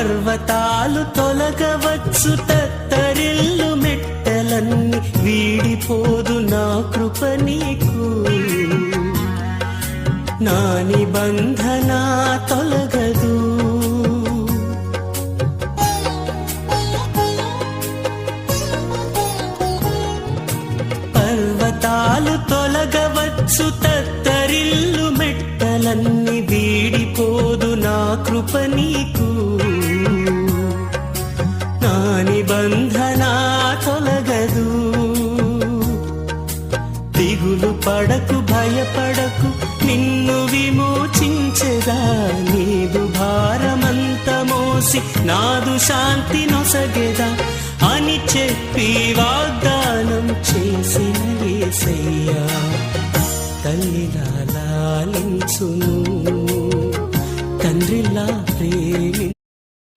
పర్వతాలు తొలగవచ్చు, తత్తరిల్లు మెట్టలన్నీ వీడిపోదు నా కృప నీకు. నా నిబంధన తొలగదు. పర్వతాలు తొలగవచ్చు, తత్తరిల్లు మెట్టలన్నీ వీడిపోదు నా కృప నీకు. నా నిబంధన తొలగదు. దిగులు పడకు, భయపడకు, నిన్ను విమోచించెదా. నీదు భారమంత మోసి నాదు శాంతి నొసగెదా అని చెప్పి వాగ్దానం చేసిన యేసయ్యా తల్లిలా లాలించును.